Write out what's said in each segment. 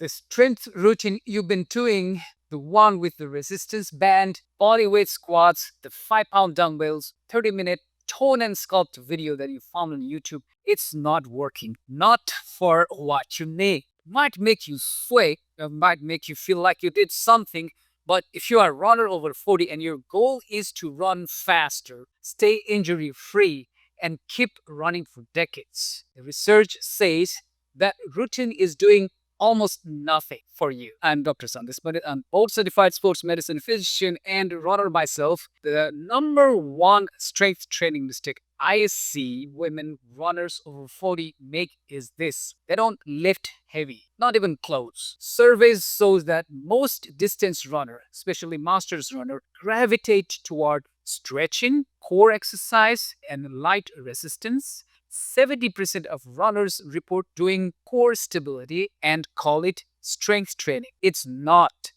The strength routine you've been doing, the one with the resistance band, bodyweight squats, the 5 pound dumbbells, 30-minute tone and sculpt video that you found on YouTube, it's not working. Not for what you need. Might make you sway, it might make you feel like you did something, but if you are a runner over 40 and your goal is to run faster, stay injury free, and keep running for decades, the research says that routine is doing almost nothing for you. I'm Dr. Sandesh Pandit. I'm board certified sports medicine physician and runner myself. The number one strength training mistake I see women runners over 40 make is this. They don't lift heavy, not even close. Surveys shows that most distance runner, especially masters runner, gravitate toward stretching, core exercise, and light resistance. 70% of runners report doing core stability and call it strength training. It's not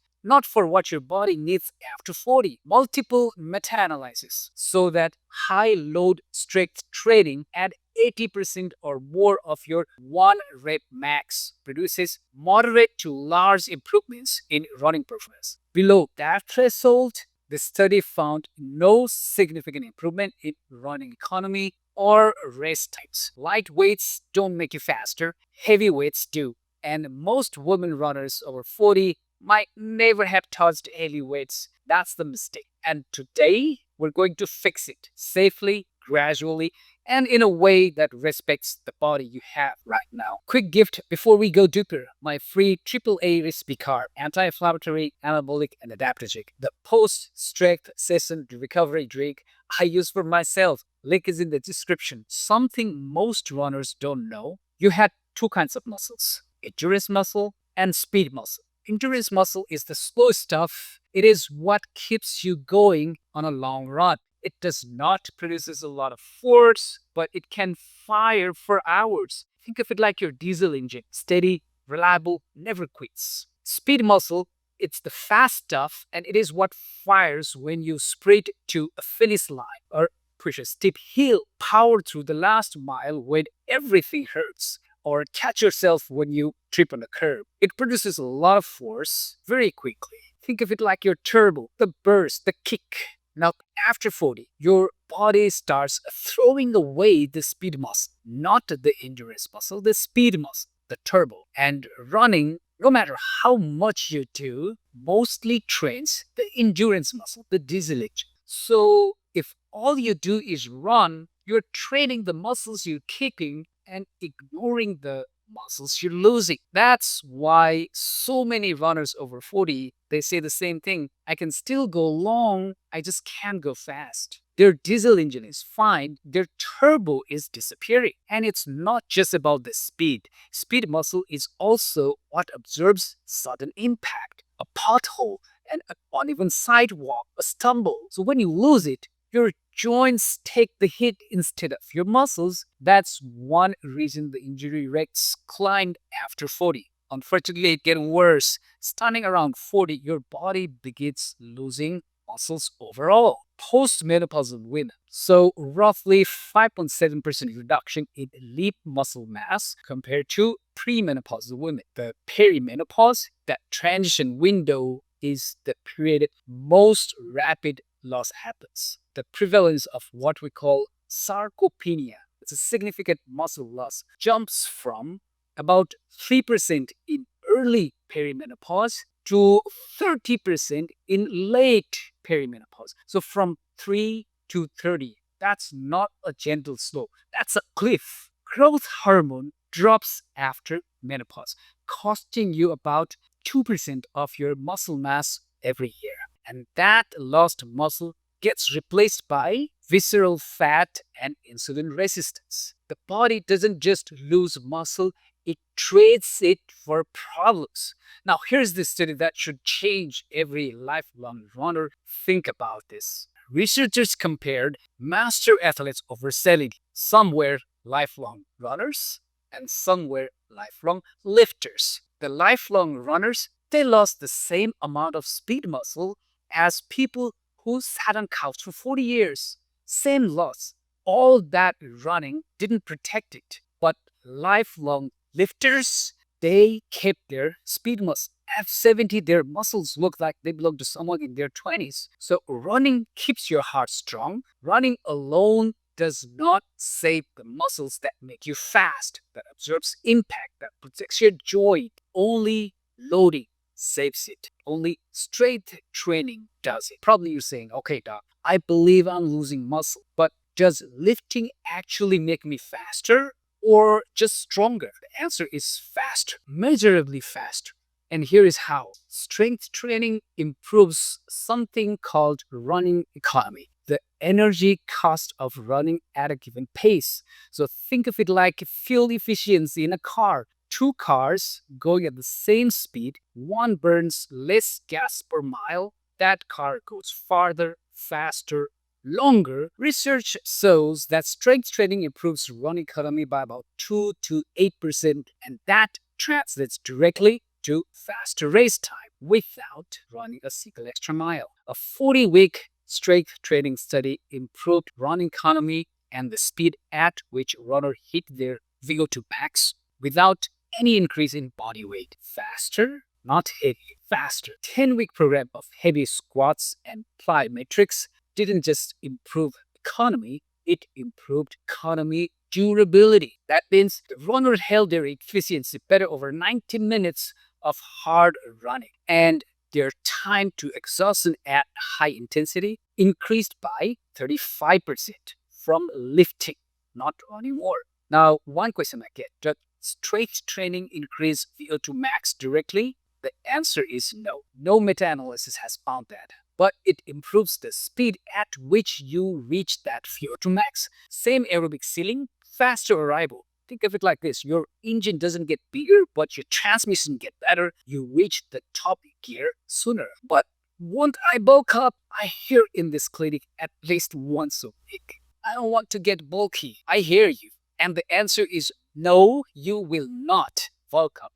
for what your body needs after 40. Multiple meta-analysis so that high load strength training at 80% or more of your 1 rep max produces moderate to large improvements in running performance. Below that threshold, the study found no significant improvement in running economy or rest times. Light weights don't make you faster, heavy weights do. And most women runners over 40 might never have touched heavy weights. That's the mistake. And today, we're going to fix it safely, gradually, and in a way that respects the body you have right now. Quick gift before we go deeper, my free AAA recipe card, anti-inflammatory, anabolic, and adaptogenic. The post-strength session recovery drink I use for myself. Link is in the description. Something most runners don't know. You had two kinds of muscles, endurance muscle and speed muscle. Endurance muscle is the slow stuff. It is what keeps you going on a long run. It does not produce a lot of force, but it can fire for hours. Think of it like your diesel engine, steady, reliable, never quits. Speed muscle, it's the fast stuff, and it is what fires when you sprint to a finish line or push a steep hill, power through the last mile when everything hurts, or catch yourself when you trip on a curb. It produces a lot of force very quickly. Think of it like your turbo, the burst, the kick. Now, after 40, your body starts throwing away the speed muscle, not the endurance muscle, the speed muscle, the turbo. And running, no matter how much you do, mostly trains the endurance muscle, the diesel engine. So, if all you do is run, you're training the muscles you're kicking and ignoring the muscles you're losing. That's why so many runners over 40, they say the same thing. I can still go long, I just can't go fast. Their diesel engine is fine, their turbo is disappearing. And it's not just about the speed. Speed muscle is also what absorbs sudden impact, a pothole, and an uneven sidewalk, a stumble. So when you lose it, your joints take the hit instead of your muscles. That's one reason the injury rates climbed after 40. Unfortunately, it gets worse. Starting around 40, your body begins losing muscles overall. Postmenopausal women. So roughly 5.7% reduction in lean muscle mass compared to premenopausal women. The perimenopause, that transition window, is the period most rapid loss happens. The prevalence of what we call sarcopenia, it's a significant muscle loss, jumps from about 3% in early perimenopause to 30% in late perimenopause. So from 3 to 30, that's not a gentle slope, that's a cliff. Growth hormone drops after menopause, costing you about 2% of your muscle mass every year. And that lost muscle gets replaced by visceral fat and insulin resistance. The body doesn't just lose muscle, it trades it for problems. Now, here's the study that should change every lifelong runner. Think about this. Researchers compared master athletes over 70. Some were lifelong runners and some were lifelong lifters. The lifelong runners, they lost the same amount of speed muscle as people who sat on couch for 40 years. Same loss. All that running didn't protect it. But lifelong lifters, They kept their speed muscle. At 70, their muscles look like they belong to someone in their 20s. So running keeps your heart strong. Running alone does not save the muscles that make you fast, that absorbs impact, that protects your joint. Only loading saves it. Only straight training does it. Probably you're saying, okay, doc, I believe I'm losing muscle, but does lifting actually make me faster or just stronger? The answer is faster, measurably faster. And here is how. Strength training improves something called running economy, the energy cost of running at a given pace. So think of it like fuel efficiency in a car. Two cars going at the same speed, one burns less gas per mile, that car goes farther, faster, longer. Research shows that strength training improves run economy by about 2 to 8%, and that translates directly to faster race time without running a single extra mile. A 40-week strength training study improved run economy and the speed at which runners hit their VO2 max without any increase in body weight. Faster, not heavy, faster. 10-week program of heavy squats and plyometrics didn't just improve economy, it improved economy durability. That means the runner held their efficiency better over 90 minutes of hard running, and their time to exhaustion at high intensity increased by 35% from lifting, not running more. Now, one question I get, does strength training increase VO2 max directly? The answer is no. No meta-analysis has found that. But it improves the speed at which you reach that VO2 max. Same aerobic ceiling, faster arrival. Think of it like this. Your engine doesn't get bigger, but your transmission get better. You reach the top gear sooner. But won't I bulk up? I hear in this clinic at least once a week. I don't want to get bulky. I hear you. And the answer is no, you will not bulk up.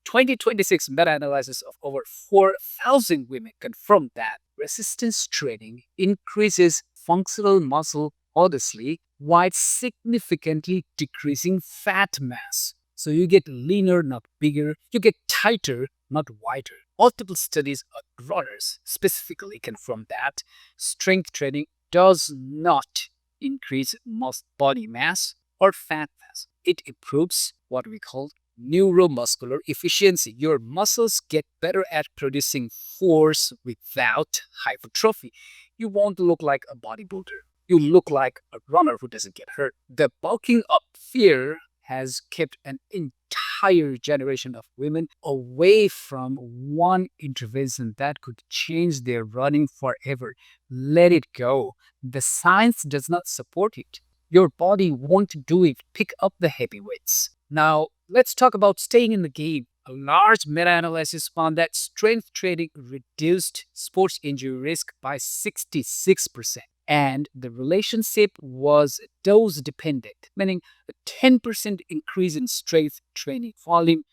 2026 meta-analysis of over 4,000 women confirmed that resistance training increases functional muscle modestly while significantly decreasing fat mass. So you get leaner, not bigger. You get tighter, not wider. Multiple studies on runners specifically confirm that strength training does not increase body mass or fat mass. It improves what we call neuromuscular efficiency. Your muscles get better at producing force without hypertrophy. You won't look like a bodybuilder. You look like a runner who doesn't get hurt. The bulking up fear has kept an entire generation of women away from one intervention that could change their running forever. Let it go. The science does not support it. Your body won't do it. Pick up the heavy weights. Now, let's talk about staying in the game. A large meta-analysis found that strength training reduced sports injury risk by 66%. And the relationship was dose dependent, meaning a 10% increase in strength training volume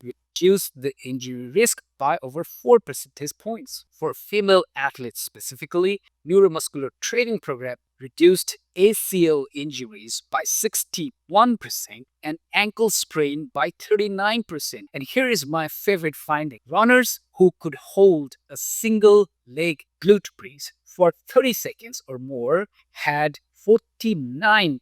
reduced the injury risk by over 4 percentage points. For female athletes specifically, neuromuscular training program reduced ACL injuries by 61% and ankle sprain by 39%. And here is my favorite finding. Runners who could hold a single leg glute bridge for 30 seconds or more had 49%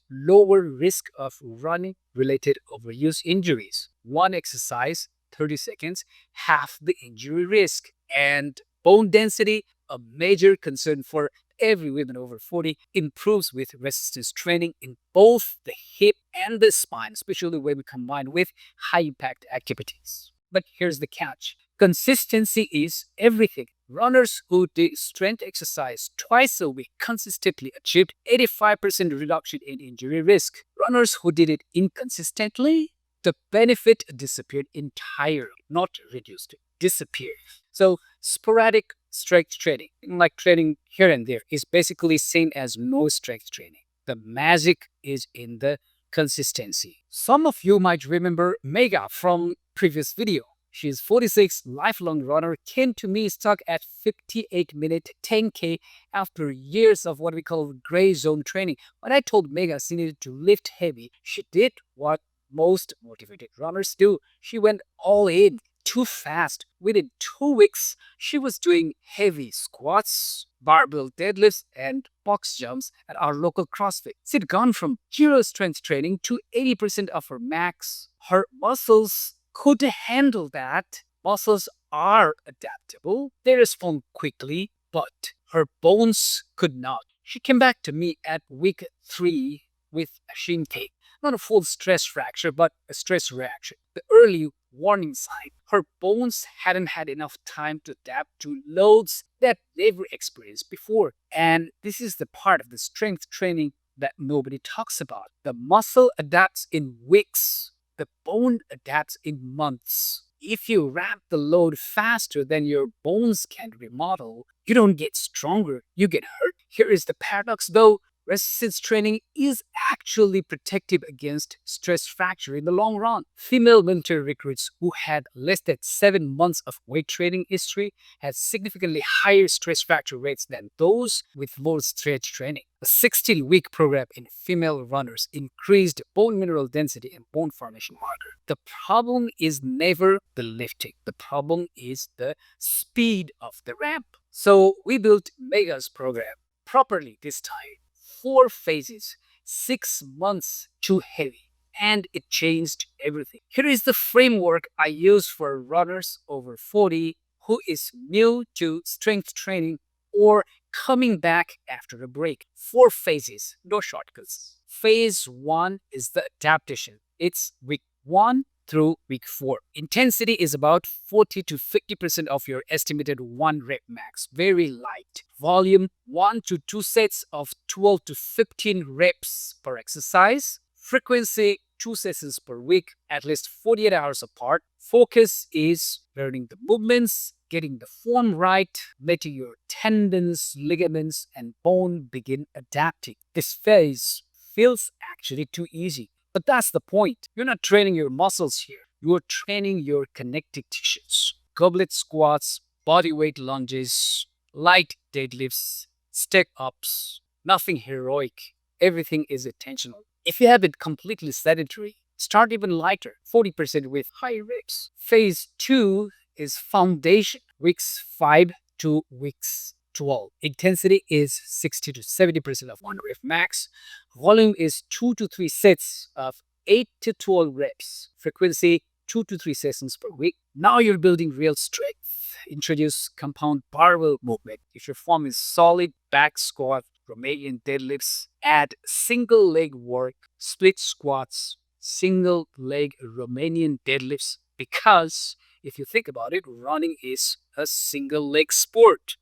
lower risk of running related overuse injuries. One exercise, 30 seconds, half the injury risk. And bone density, a major concern for every woman over 40, improves with resistance training in both the hip and the spine, especially when we combine with high impact activities. But here's the catch. Consistency is everything. Runners who did strength exercise twice a week consistently achieved 85% reduction in injury risk. Runners who did it inconsistently, the benefit disappeared entirely, not reduced, disappeared. So sporadic strength training, like training here and there, is basically same as no strength training. The magic is in the consistency. Some of you might remember Megha from previous video. She's 46, lifelong runner, came to me stuck at 58-minute 10K after years of what we call gray zone training. When I told Megha she needed to lift heavy, she did what most motivated runners do. She went all in too fast. Within 2 weeks, she was doing heavy squats, barbell deadlifts, and box jumps at our local CrossFit. She'd gone from zero strength training to 80% of her max. Her muscles could handle that. Muscles are adaptable, they respond quickly, but her bones could not. She came back to me at week 3 with a shin tape. Not a full stress fracture, but a stress reaction. The early warning sign. Her bones hadn't had enough time to adapt to loads that they've never experienced before. And this is the part of the strength training that nobody talks about. The muscle adapts in weeks, the bone adapts in months. If you ramp the load faster than your bones can remodel, you don't get stronger, you get hurt. Here is the paradox though. Resistance training is actually protective against stress fracture in the long run. Female military recruits who had less than 7 months of weight training history had significantly higher stress fracture rates than those with more stretch training. A 16-week program in female runners increased bone mineral density and bone formation marker. The problem is never the lifting. The problem is the speed of the ramp. So we built Megha's program properly this time. 4 phases, 6 months too heavy, and it changed everything. Here is the framework I use for runners over 40 who is new to strength training or coming back after a break. 4 phases, no shortcuts. Phase 1 is the adaptation. It's week 1 through week 4. Intensity is about 40 to 50% of your estimated 1 rep max. Very light. Volume 1 to 2 sets of 12 to 15 reps per exercise. Frequency 2 sessions per week, at least 48 hours apart. Focus is learning the movements, getting the form right, letting your tendons, ligaments, and bone begin adapting. This phase feels actually too easy. But that's the point. You're not training your muscles here. You're training your connective tissues. Goblet squats, bodyweight lunges, light deadlifts, step ups. Nothing heroic. Everything is intentional. If you have it completely sedentary, start even lighter, 40% with high reps. Phase 2 is foundation, weeks 5 to weeks 12. Intensity is 60 to 70% of 1 rep max. Volume is 2 to 3 sets of 8 to 12 reps. Frequency 2 to 3 sessions per week. Now you're building real strength. Introduce compound barbell movement. If your form is solid, back squat, Romanian deadlifts, add single leg work, split squats, single leg Romanian deadlifts. Because if you think about it, running is a single leg sport,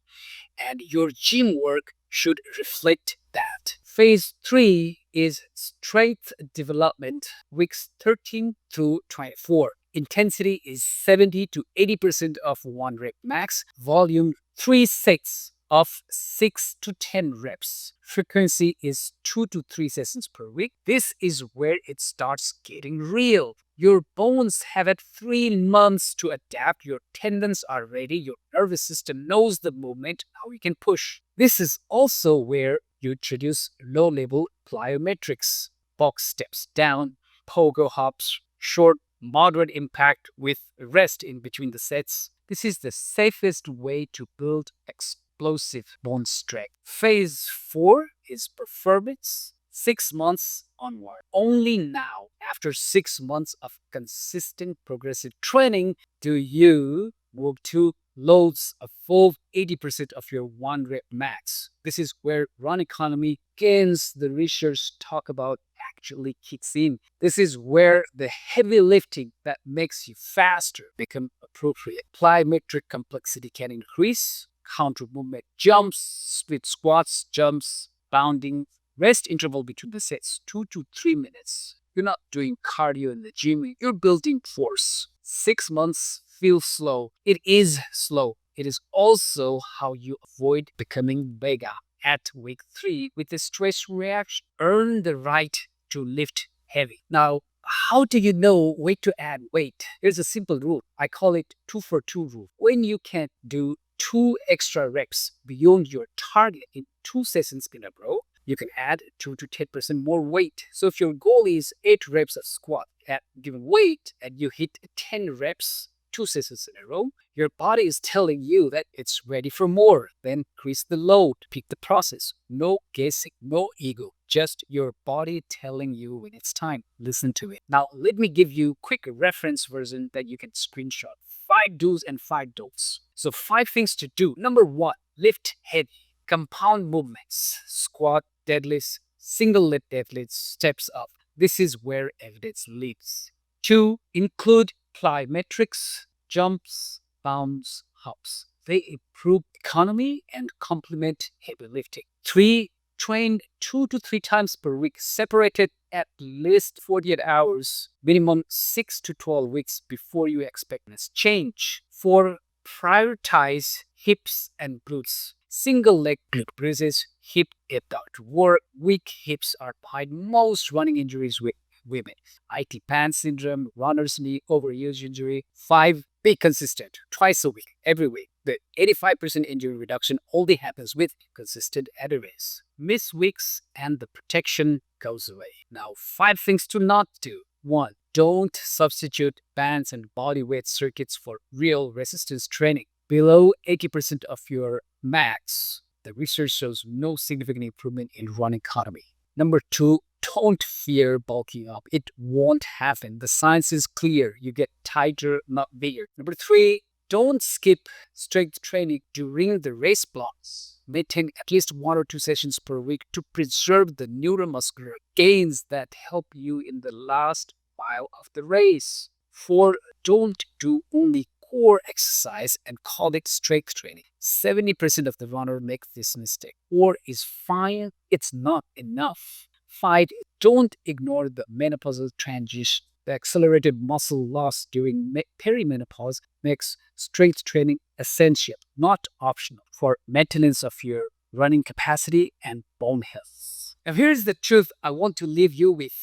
and your gym work should reflect that. Phase 3 is strength development, weeks 13 through 24. Intensity is 70 to 80% of 1 rep max. Volume 3 sets of 6 to 10 reps. Frequency is 2 to 3 sessions per week. This is where it starts getting real. Your bones have had 3 months to adapt. Your tendons are ready. Your nervous system knows the movement. Now you can push. This is also where you introduce low-level plyometrics, box steps down, pogo hops, short, moderate impact with rest in between the sets. This is the safest way to build explosive bone strength. Phase 4 is performance. 6 months onward. Only now, after 6 months of consistent progressive training, do you move to loads of full 80% of your 1 rep max. This is where run economy gains the research talk about actually kicks in. This is where the heavy lifting that makes you faster become appropriate. Plyometric complexity can increase. Counter movement jumps, split squats, jumps, bounding. Rest interval between the sets, 2 to 3 minutes. You're not doing cardio in the gym, you're building force. 6 months feels slow. It is slow. It is also how you avoid becoming Megha at week 3 with the stress reaction. Earn the right to lift heavy. Now, how do you know when to add weight? Here's a simple rule. I call it 2 for 2 rule. When you can do 2 extra reps beyond your target in 2 sessions in a row, you can add 2 to 10% more weight. So if your goal is 8 reps of squat at given weight and you hit 10 reps, 2 sessions in a row, your body is telling you that it's ready for more. Then increase the load, pick the process. No guessing, no ego. Just your body telling you when it's time. Listen to it. Now, let me give you a quick reference version that you can screenshot. 5 do's and 5 don'ts. So 5 things to do. Number 1, lift heavy. Compound movements. Squat, deadlifts, single leg deadlifts, steps up. This is where evidence lives. 2, include plyometrics, jumps, bounds, hops. They improve economy and complement heavy lifting. 3, train 2 to 3 times per week, separated at least 48 hours, minimum 6 to 12 weeks before you expect this change. 4, prioritize hips and glutes. Single leg glute bridges, hip abduct work. Weak hips are behind most running injuries with women. IT pants syndrome, runner's knee, overuse injury. 5, be consistent. Twice a week, every week. The 85% injury reduction only happens with consistent adherence. Miss weeks and the protection goes away. Now, 5 things to not do. 1, don't substitute bands and bodyweight circuits for real resistance training. Below 80% of your max, the research shows no significant improvement in run economy. Number 2, don't fear bulking up. It won't happen. The science is clear. You get tighter, not bigger. Number 3, don't skip strength training during the race blocks. Maintain at least 1 or 2 sessions per week to preserve the neuromuscular gains that help you in the last mile of the race. 4, don't do only core exercise and call it strength training. 70% of the runner make this mistake. 4 is fine. It's not enough. 5, don't ignore the menopausal transition. The accelerated muscle loss during perimenopause makes strength training essential, not optional, for maintenance of your running capacity and bone health. Now here's the truth I want to leave you with.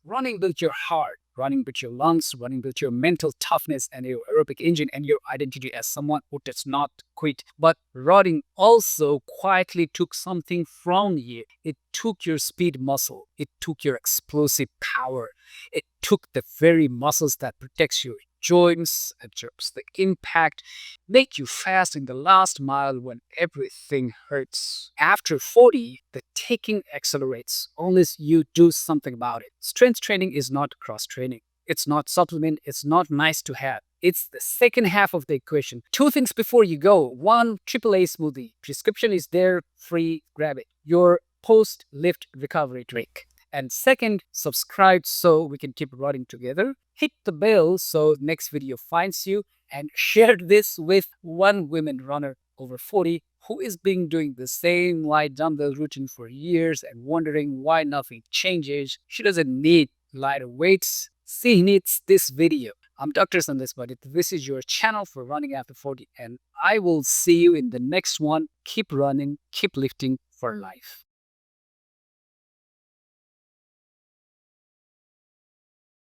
Running builds your heart, running builds your lungs, running builds your mental toughness and your aerobic engine and your identity as someone who does not quit. But running also quietly took something from you. It took your speed muscle. It took your explosive power. It took the very muscles that protects your joints, absorbs the impact, make you fast in the last mile when everything hurts. After 40, the taking accelerates unless you do something about it. Strength training is not cross training. It's not supplement. It's not nice to have. It's the second half of the equation. 2 things before you go. 1, AAA smoothie. Prescription is there, free, grab it. Your post-lift recovery drink. And second, subscribe so we can keep running together. Hit the bell so next video finds you, and share this with one woman runner over 40 who is been doing the same light dumbbell routine for years and wondering why nothing changes. She doesn't need lighter weights. She needs this video. I'm Dr. Sandesh Pandit. This is your channel for running after 40, and I will see you in the next one. Keep running, keep lifting for life.